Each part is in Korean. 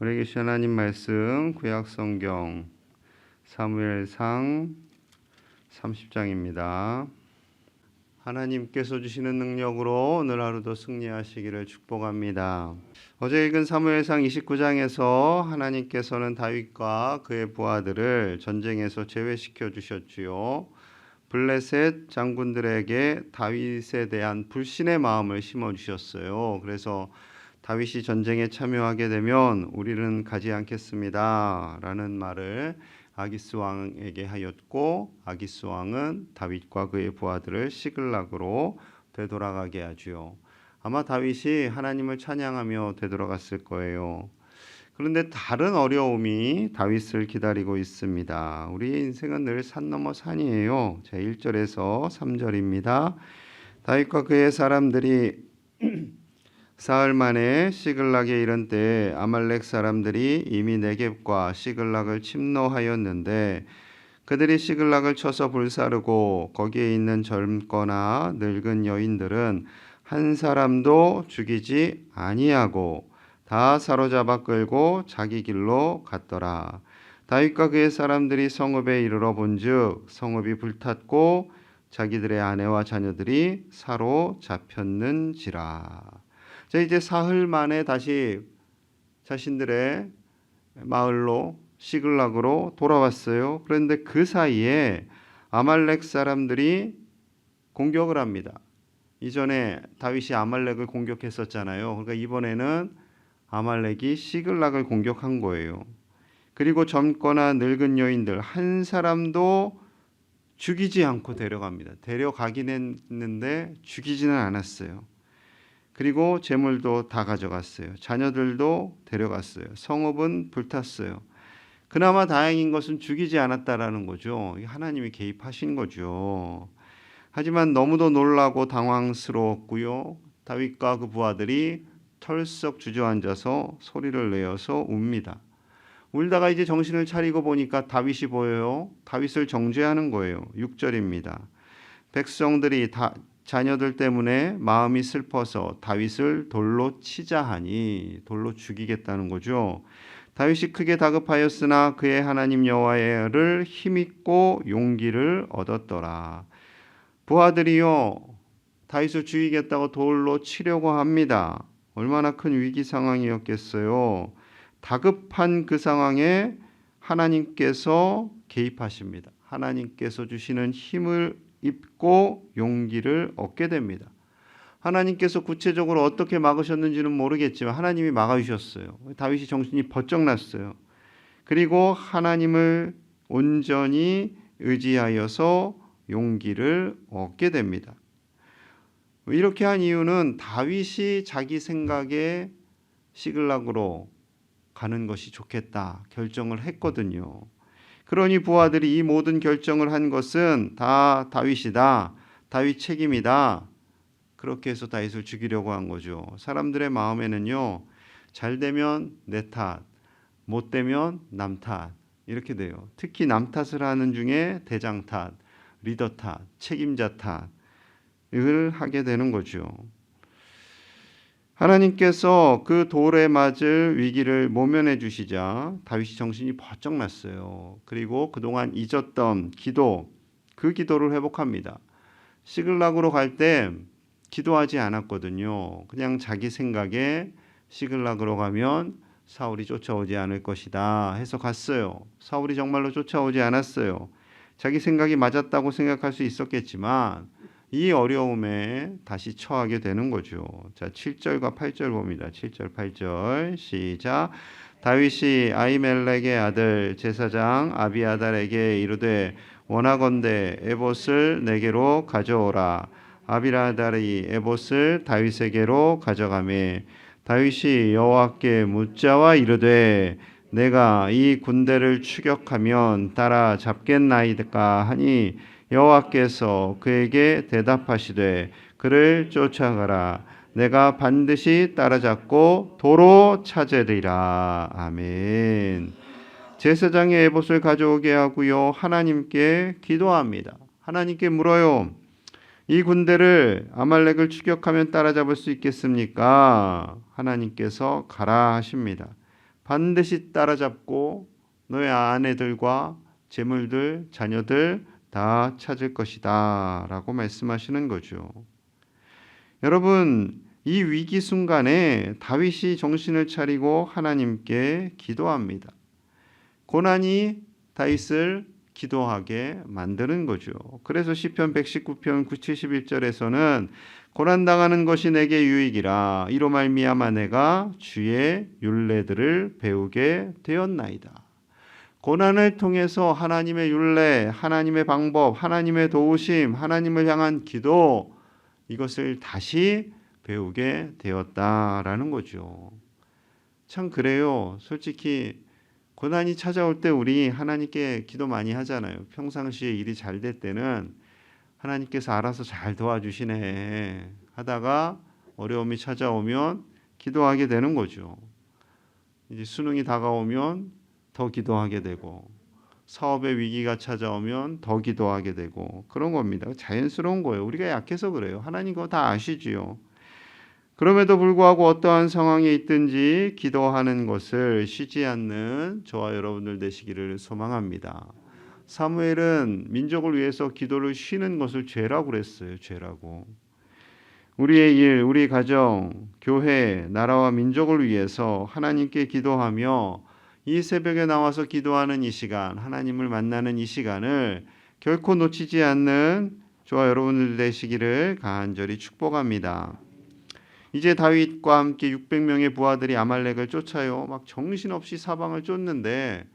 우리 계신 하나님 말씀 구약 성경 사무엘상 30장입니다. 하나님께서 주시는 능력으로 오늘 하루도 승리하시기를 축복합니다. 어제 읽은 사무엘상 29장에서 하나님께서는 다윗과 그의 부하들을 전쟁에서 제외시켜 주셨지요. 블레셋 장군들에게 다윗에 대한 불신의 마음을 심어 주셨어요. 그래서 다윗이 전쟁에 참여하게 되면 우리는 가지 않겠습니다 라는 말을 아기스 왕에게 하였고, 아기스 왕은 다윗과 그의 부하들을 시글락으로 되돌아가게 하지요. 아마 다윗이 하나님을 찬양하며 되돌아갔을 거예요. 그런데 다른 어려움이 다윗을 기다리고 있습니다. 우리의 인생은 늘 산 넘어 산이에요. 제 1절에서 3절입니다. 다윗과 그의 사람들이 사흘 만에 시글락에 이른 때 아말렉 사람들이 이미 네겝과 시글락을 침노하였는데 그들이 시글락을 쳐서 불사르고 거기에 있는 젊거나 늙은 여인들은 한 사람도 죽이지 아니하고 다 사로잡아 끌고 자기 길로 갔더라. 다윗과 그의 사람들이 성읍에 이르러 본즉 성읍이 불탔고 자기들의 아내와 자녀들이 사로잡혔는지라. 자, 이제 사흘 만에 다시 자신들의 마을로 시글락으로 돌아왔어요. 그런데 그 사이에 아말렉 사람들이 공격을 합니다. 이전에 다윗이 아말렉을 공격했었잖아요. 그러니까 이번에는 아말렉이 시글락을 공격한 거예요. 그리고 젊거나 늙은 여인들 한 사람도 죽이지 않고 데려갑니다. 데려가긴 했는데 죽이지는 않았어요. 그리고 재물도 다 가져갔어요. 자녀들도 데려갔어요. 성읍은 불탔어요. 그나마 다행인 것은 죽이지 않았다라는 거죠. 하나님이 개입하신 거죠. 하지만 너무도 놀라고 당황스러웠고요. 다윗과 그 부하들이 털썩 주저앉아서 소리를 내어서 웁니다. 울다가 이제 정신을 차리고 보니까 다윗이 보여요. 다윗을 정죄하는 거예요. 6절입니다. 백성들이 자녀들 때문에 마음이 슬퍼서 다윗을 돌로 치자 하니, 돌로 죽이겠다는 거죠. 다윗이 크게 다급하였으나 그의 하나님 여호와를 힘입고 용기를 얻었더라. 부하들이요 다윗을 죽이겠다고 돌로 치려고 합니다. 얼마나 큰 위기 상황이었겠어요. 다급한 그 상황에 하나님께서 개입하십니다. 하나님께서 주시는 힘을 입고 용기를 얻게 됩니다. 하나님께서 구체적으로 어떻게 막으셨는지는 모르겠지만 하나님이 막아주셨어요. 다윗이 정신이 번쩍 났어요. 그리고 하나님을 온전히 의지하여서 용기를 얻게 됩니다. 이렇게 한 이유는 다윗이 자기 생각에 시글락으로 가는 것이 좋겠다 결정을 했거든요. 그러니 부하들이 이 모든 결정을 한 것은 다 다윗이다. 다윗 책임이다. 그렇게 해서 다윗을 죽이려고 한 거죠. 사람들의 마음에는요. 잘 되면 내 탓, 못 되면 남 탓 이렇게 돼요. 특히 남 탓을 하는 중에 대장 탓, 리더 탓, 책임자 탓을 하게 되는 거죠. 하나님께서 그 돌에 맞을 위기를 모면해 주시자 다윗이 정신이 번쩍 났어요. 그리고 그동안 잊었던 기도, 그 기도를 회복합니다. 시글락으로 갈 때 기도하지 않았거든요. 그냥 자기 생각에 시글락으로 가면 사울이 쫓아오지 않을 것이다 해서 갔어요. 사울이 정말로 쫓아오지 않았어요. 자기 생각이 맞았다고 생각할 수 있었겠지만 이 어려움에 다시 처하게 되는 거죠. 자, 7절과 8절 봅니다. 7절, 8절 시작. 다윗이 아히멜렉의 아들 제사장 아비아달에게 이르되 원하건대 에봇을 내게로 가져오라. 아비아달이 에봇을 다윗에게로 가져가매 다윗이 여호와께 묻자와 이르되 내가 이 군대를 추격하면 따라잡겠나이까 하니 여호와께서 그에게 대답하시되 그를 쫓아가라. 내가 반드시 따라잡고 도로 찾으리라. 아멘. 제사장이 에봇을 가져오게 하고요. 하나님께 기도합니다. 하나님께 물어요. 이 군대를 아말렉을 추격하면 따라잡을 수 있겠습니까? 하나님께서 가라 하십니다. 반드시 따라잡고 너의 아내들과 재물들, 자녀들 다 찾을 것이다 라고 말씀하시는 거죠. 여러분, 이 위기 순간에 다윗이 정신을 차리고 하나님께 기도합니다. 고난이 다윗을 기도하게 만드는 거죠. 그래서 시편 119편 71절에서는 고난당하는 것이 내게 유익이라 이로 말미암아 내가 주의 율례들을 배우게 되었나이다. 고난을 통해서 하나님의 율례, 하나님의 방법, 하나님의 도우심, 하나님을 향한 기도, 이것을 다시 배우게 되었다라는 거죠. 참 그래요. 솔직히 고난이 찾아올 때 우리 하나님께 기도 많이 하잖아요. 평상시에 일이 잘 될 때는 하나님께서 알아서 잘 도와주시네 하다가 어려움이 찾아오면 기도하게 되는 거죠. 이제 수능이 다가오면 더 기도하게 되고, 사업의 위기가 찾아오면 더 기도하게 되고, 그런 겁니다. 자연스러운 거예요. 우리가 약해서 그래요. 하나님 그거 다 아시지요. 그럼에도 불구하고 어떠한 상황에 있든지 기도하는 것을 쉬지 않는 저와 여러분들 되시기를 소망합니다. 사무엘은 민족을 위해서 기도를 쉬는 것을 죄라고 그랬어요. 죄라고. 우리의 일, 우리 가정, 교회, 나라와 민족을 위해서 하나님께 기도하며 이 새벽에 나와서 기도하는 이 시간, 하나님을 만나는 이 시간을 결코 놓치지 않는 저와 여러분들 되시기를 간절히 축복합니다. 이제 다윗과 함께 600명의 부하들이 아말렉을 쫓아요. 막 정신없이 사방을 쫓는데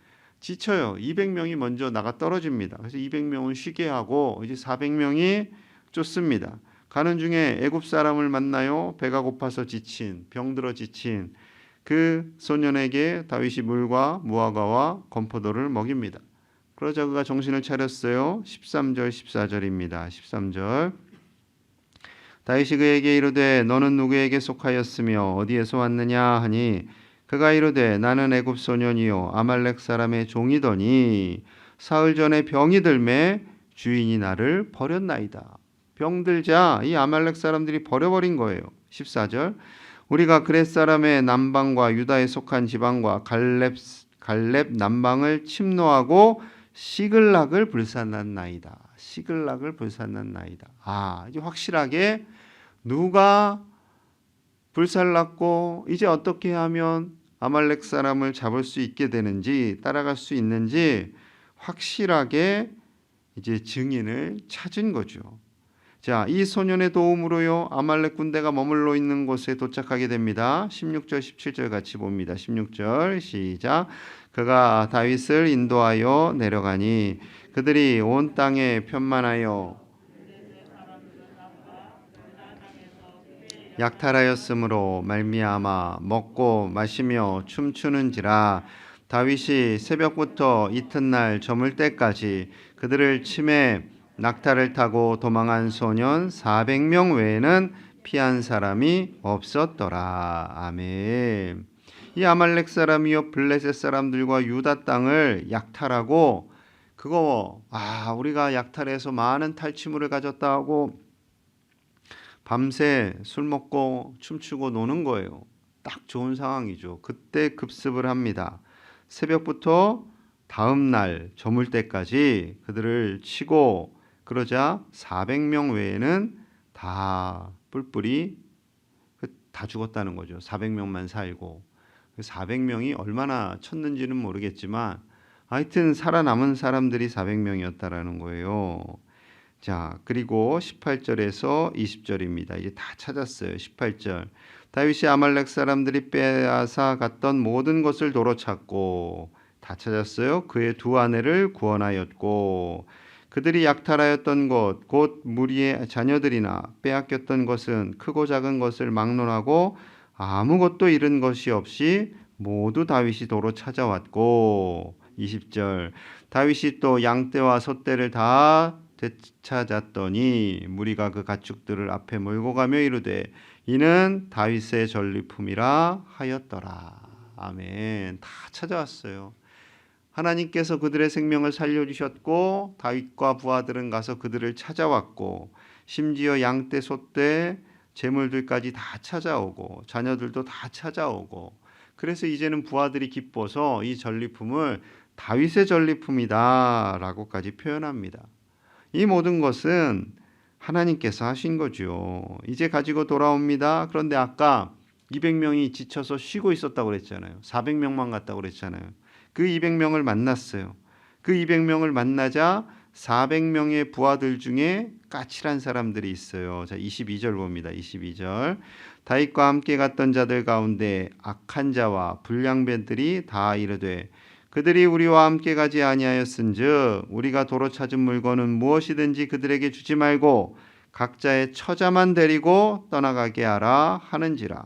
지쳐요. 200명이 먼저 나가 떨어집니다. 그래서 200명은 쉬게 하고 이제 400명이 쫓습니다. 가는 중에 애굽 사람을 만나요. 배가 고파서 지친, 병들어 지친 그 소년에게 다윗이 물과 무화과와 건포도를 먹입니다. 그러자 그가 정신을 차렸어요. 13절 14절입니다. 13절 다윗이 그에게 이르되 너는 누구에게 속하였으며 어디에서 왔느냐 하니 그가 이르되 나는 애굽 소년이요 아말렉 사람의 종이더니 사흘 전에 병이 들매 주인이 나를 버렸나이다. 병들자 이 아말렉 사람들이 버려버린 거예요. 14절 우리가 그렛 사람의 남방과 유다에 속한 지방과 갈렙 남방을 침노하고 시글락을 불살랐나이다. 시글락을 불살랐나이다. 이제 확실하게 누가 불살랐고 이제 어떻게 하면 아말렉 사람을 잡을 수 있게 되는지 따라갈 수 있는지 확실하게 이제 증인을 찾은 거죠. 자, 이 소년의 도움으로요 아말렉 군대가 머물러 있는 곳에 도착하게 됩니다. 16절 17절 같이 봅니다. 16절 시작. 그가 다윗을 인도하여 내려가니 그들이 온 땅에 편만하여 약탈하였으므로 말미암아 먹고 마시며 춤추는지라. 다윗이 새벽부터 이튿날 저물 때까지 그들을 치매 낙타를 타고 도망한 소년 400명 외에는 피한 사람이 없었더라. 아멘. 이 아말렉 사람이요 블레셋 사람들과 유다 땅을 약탈하고 그거 우리가 약탈해서 많은 탈취물을 가졌다 하고 밤새 술 먹고 춤추고 노는 거예요. 딱 좋은 상황이죠. 그때 급습을 합니다. 새벽부터 다음 날 저물 때까지 그들을 치고 그러자 400명 외에는 다 뿔뿔이 다 죽었다는 거죠. 400명만 살고 400명이 얼마나 쳤는지는 모르겠지만 하여튼 살아남은 사람들이 400명이었다라는 거예요. 자, 그리고 18절에서 20절입니다. 이제 다 찾았어요. 18절. 다윗이 아말렉 사람들이 빼앗아 갔던 모든 것을 도로 찾고 다 찾았어요. 그의 두 아내를 구원하였고 그들이 약탈하였던 것 곧 무리의 자녀들이나 빼앗겼던 것은 크고 작은 것을 막론하고 아무것도 잃은 것이 없이 모두 다윗이 도로 찾아왔고 20절. 다윗이 또 양떼와 소떼를 다 되찾았더니 무리가 그 가축들을 앞에 몰고 가며 이르되 이는 다윗의 전리품이라 하였더라. 아멘. 다 찾아왔어요. 하나님께서 그들의 생명을 살려주셨고 다윗과 부하들은 가서 그들을 찾아왔고 심지어 양떼 소떼 재물들까지 다 찾아오고 자녀들도 다 찾아오고 그래서 이제는 부하들이 기뻐서 이 전리품을 다윗의 전리품이다라고까지 표현합니다. 이 모든 것은 하나님께서 하신 거죠. 이제 가지고 돌아옵니다. 그런데 아까 200명이 지쳐서 쉬고 있었다고 그랬잖아요. 400명만 갔다고 그랬잖아요. 그 200명을 만났어요. 그 200명을 만나자 400명의 부하들 중에 까칠한 사람들이 있어요. 자, 22절 봅니다. 22절. 다윗과 함께 갔던 자들 가운데 악한 자와 불량배들이 다 이르되 그들이 우리와 함께 가지 아니하였은즉 우리가 도로 찾은 물건은 무엇이든지 그들에게 주지 말고 각자의 처자만 데리고 떠나가게 하라 하는지라.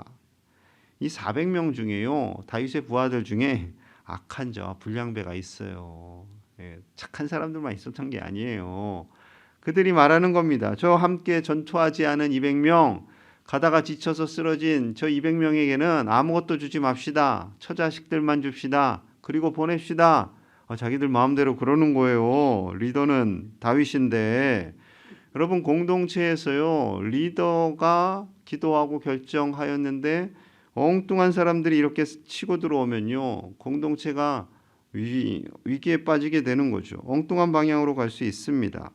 이 400명 중에요, 다윗의 부하들 중에 악한 자와 불량배가 있어요. 착한 사람들만 있었던 게 아니에요. 그들이 말하는 겁니다. 저 함께 전투하지 않은 200명, 가다가 지쳐서 쓰러진 저 200명에게는 아무것도 주지 맙시다. 처자식들만 줍시다. 그리고 보냅시다. 자기들 마음대로 그러는 거예요. 리더는 다윗인데, 여러분, 공동체에서요, 리더가 기도하고 결정하였는데 엉뚱한 사람들이 이렇게 치고 들어오면요, 공동체가 위기에 빠지게 되는 거죠. 엉뚱한 방향으로 갈 수 있습니다.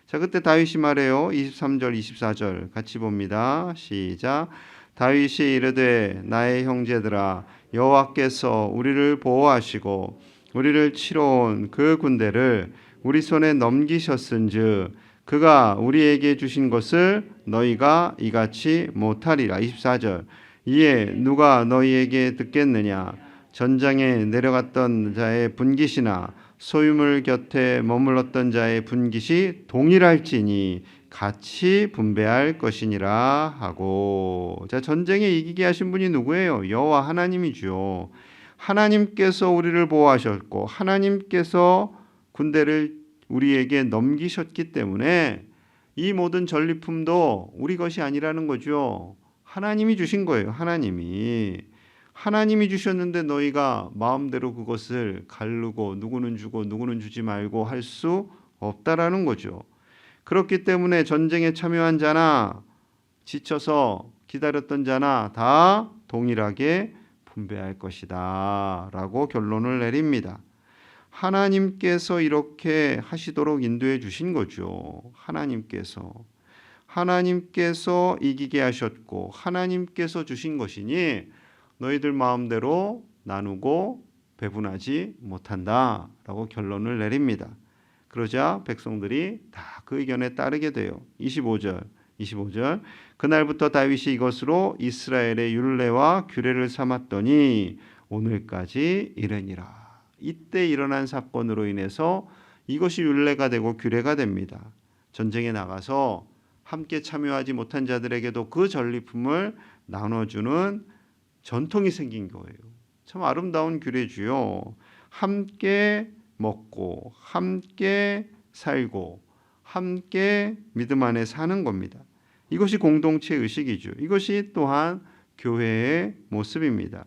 자, 그때 다윗이 말해요. 23절 24절 같이 봅니다. 시작. 다윗이 이르되 나의 형제들아, 여호와께서 우리를 보호하시고 우리를 치러 온 그 군대를 우리 손에 넘기셨은즉 그가 우리에게 주신 것을 너희가 이같이 못하리라. 24절. 이에 누가 너희에게 듣겠느냐? 전장에 내려갔던 자의 분깃이나 소유물 곁에 머물렀던 자의 분깃이 동일할지니 같이 분배할 것이니라 하고. 자, 전쟁에 이기게 하신 분이 누구예요? 여호와 하나님이죠. 하나님께서 우리를 보호하셨고 하나님께서 군대를 우리에게 넘기셨기 때문에 이 모든 전리품도 우리 것이 아니라는 거죠. 하나님이 주신 거예요. 하나님이 주셨는데 너희가 마음대로 그것을 가르고 누구는 주고 누구는 주지 말고 할 수 없다라는 거죠. 그렇기 때문에 전쟁에 참여한 자나 지쳐서 기다렸던 자나 다 동일하게 분배할 것이다 라고 결론을 내립니다. 하나님께서 이렇게 하시도록 인도해 주신 거죠. 하나님께서 이기게 하셨고 하나님께서 주신 것이니 너희들 마음대로 나누고 배분하지 못한다 라고 결론을 내립니다. 그러자 백성들이 다 그 의견에 따르게 돼요. 25절. 그날부터 다윗이 이것으로 이스라엘의 율례와 규례를 삼았더니 오늘까지 이르니라. 이때 일어난 사건으로 인해서 이것이 율례가 되고 규례가 됩니다. 전쟁에 나가서 함께 참여하지 못한 자들에게도 그 전리품을 나눠주는 전통이 생긴 거예요. 참 아름다운 규례지요. 함께 먹고 함께 살고 함께 믿음 안에 사는 겁니다. 이것이 공동체 의식이죠. 이것이 또한 교회의 모습입니다.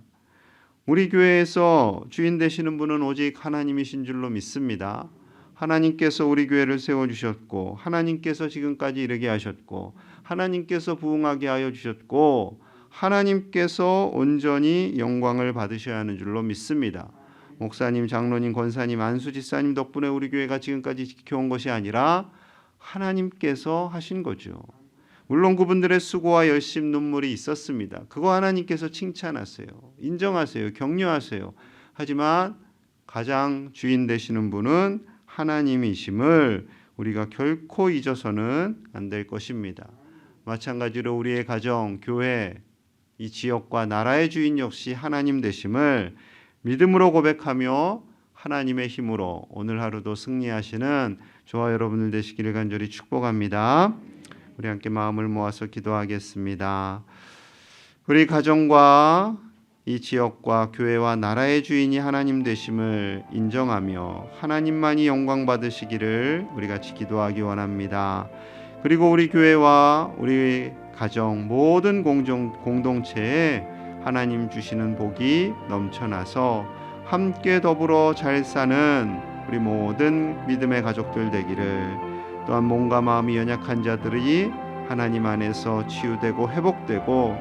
우리 교회에서 주인 되시는 분은 오직 하나님이신 줄로 믿습니다. 하나님께서 우리 교회를 세워주셨고 하나님께서 지금까지 이르게 하셨고 하나님께서 부흥하게 하여 주셨고 하나님께서 온전히 영광을 받으셔야 하는 줄로 믿습니다. 목사님, 장로님, 권사님, 안수집사님 덕분에 우리 교회가 지금까지 지켜온 것이 아니라 하나님께서 하신 거죠. 물론 그분들의 수고와 열심, 눈물이 있었습니다. 그거 하나님께서 칭찬하세요. 인정하세요. 격려하세요. 하지만 가장 주인 되시는 분은 하나님이심을 우리가 결코 잊어서는 안 될 것입니다. 마찬가지로 우리의 가정, 교회, 이 지역과 나라의 주인 역시 하나님 되심을 믿음으로 고백하며 하나님의 힘으로 오늘 하루도 승리하시는 저와 여러분들 되시기를 간절히 축복합니다. 우리 함께 마음을 모아서 기도하겠습니다. 우리 가정과 이 지역과 교회와 나라의 주인이 하나님 되심을 인정하며 하나님만이 영광 받으시기를 우리 같이 기도하기 원합니다. 그리고 우리 교회와 우리 가정 모든 공동체에 하나님 주시는 복이 넘쳐나서 함께 더불어 잘 사는 우리 모든 믿음의 가족들 되기를, 또한 몸과 마음이 연약한 자들이 하나님 안에서 치유되고 회복되고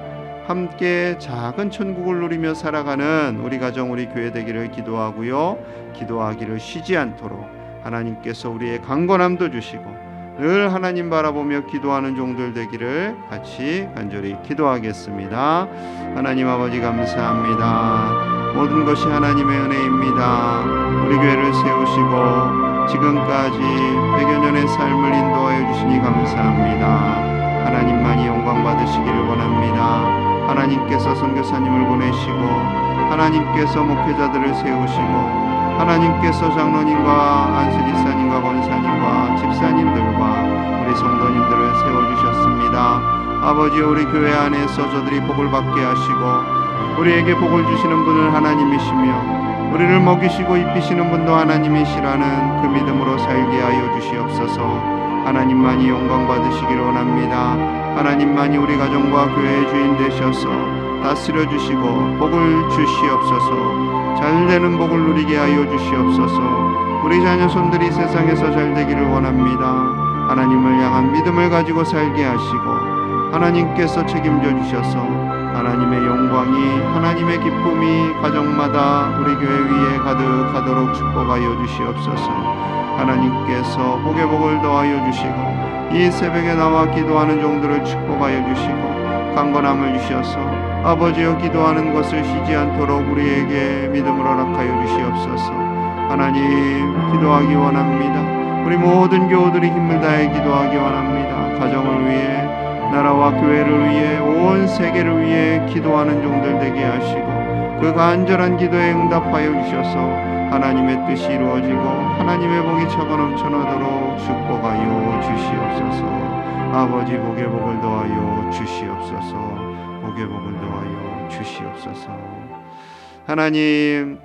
함께 작은 천국을 누리며 살아가는 우리 가정, 우리 교회 되기를 기도하고요. 기도하기를 쉬지 않도록 하나님께서 우리의 강건함도 주시고 늘 하나님 바라보며 기도하는 종들 되기를 같이 간절히 기도하겠습니다. 하나님 아버지 감사합니다. 모든 것이 하나님의 은혜입니다. 우리 교회를 세우시고 지금까지 100여 년의 삶을 인도하여 주시니 감사합니다. 하나님만이 영광 받으시기를 원합니다. 하나님께서 선교사님을 보내시고 하나님께서 목회자들을 세우시고 하나님께서 장로님과 안수집사님과 권사님과 집사님들과 우리 성도님들을 세워주셨습니다. 아버지, 우리 교회 안에서 저들이 복을 받게 하시고 우리에게 복을 주시는 분은 하나님이시며 우리를 먹이시고 입히시는 분도 하나님이시라는 그 믿음으로 살게 하여 주시옵소서. 하나님만이 영광 받으시기를 원합니다. 하나님만이 우리 가정과 교회의 주인 되셔서 다스려 주시고 복을 주시옵소서. 잘되는 복을 누리게 하여 주시옵소서. 우리 자녀손들이 세상에서 잘되기를 원합니다. 하나님을 향한 믿음을 가지고 살게 하시고 하나님께서 책임져 주셔서 하나님의 영광이, 하나님의 기쁨이 가정마다 우리 교회 위에 가득하도록 축복하여 주시옵소서. 하나님께서 복의 복을 더하여 주시고 이 새벽에 나와 기도하는 종들을 축복하여 주시고 강건함을 주셔서 아버지여 기도하는 것을 쉬지 않도록 우리에게 믿음을 허락하여 주시옵소서. 하나님, 기도하기 원합니다. 우리 모든 교우들이 힘을 다해 기도하기 원합니다. 가정을 위해, 나라와 교회를 위해, 온 세계를 위해 기도하는 종들 되게 하시고 그 간절한 기도에 응답하여 주셔서 하나님의 뜻이 이루어지고 하나님의 복이 차고 넘쳐나도록 축복하여 주시옵소서. 아버지, 복의 복을 더하여 주시옵소서. 복의 복을 더하여 주시옵소서. 하나님,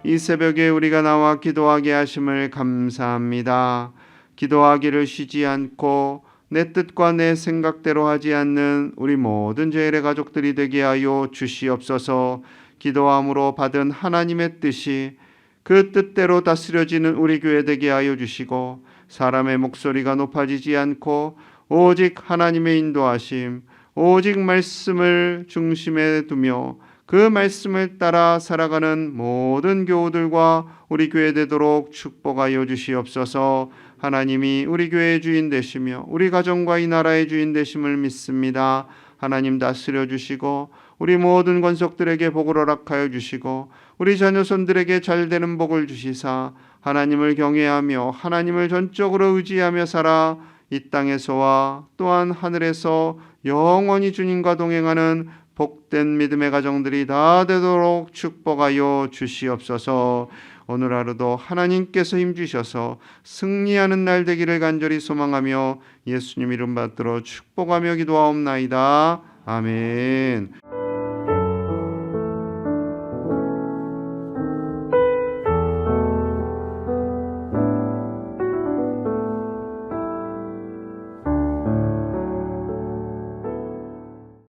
이 새벽에 우리가 나와 기도하게 하심을 감사합니다. 기도하기를 쉬지 않고 내 뜻과 내 생각대로 하지 않는 우리 모든 죄인의 가족들이 되게 하여 주시옵소서. 기도함으로 받은 하나님의 뜻이 그 뜻대로 다스려지는 우리 교회 되게 하여 주시고 사람의 목소리가 높아지지 않고 오직 하나님의 인도하심, 오직 말씀을 중심에 두며 그 말씀을 따라 살아가는 모든 교우들과 우리 교회 되도록 축복하여 주시옵소서. 하나님이 우리 교회의 주인 되시며 우리 가정과 이 나라의 주인 되심을 믿습니다. 하나님 다스려 주시고 우리 모든 권속들에게 복을 허락하여 주시고 우리 자녀손들에게 잘되는 복을 주시사 하나님을 경외하며 하나님을 전적으로 의지하며 살아 이 땅에서와 또한 하늘에서 영원히 주님과 동행하는 복된 믿음의 가정들이 다 되도록 축복하여 주시옵소서. 오늘 하루도 하나님께서 힘주셔서 승리하는 날 되기를 간절히 소망하며 예수님 이름 받들어 축복하며 기도하옵나이다. 아멘.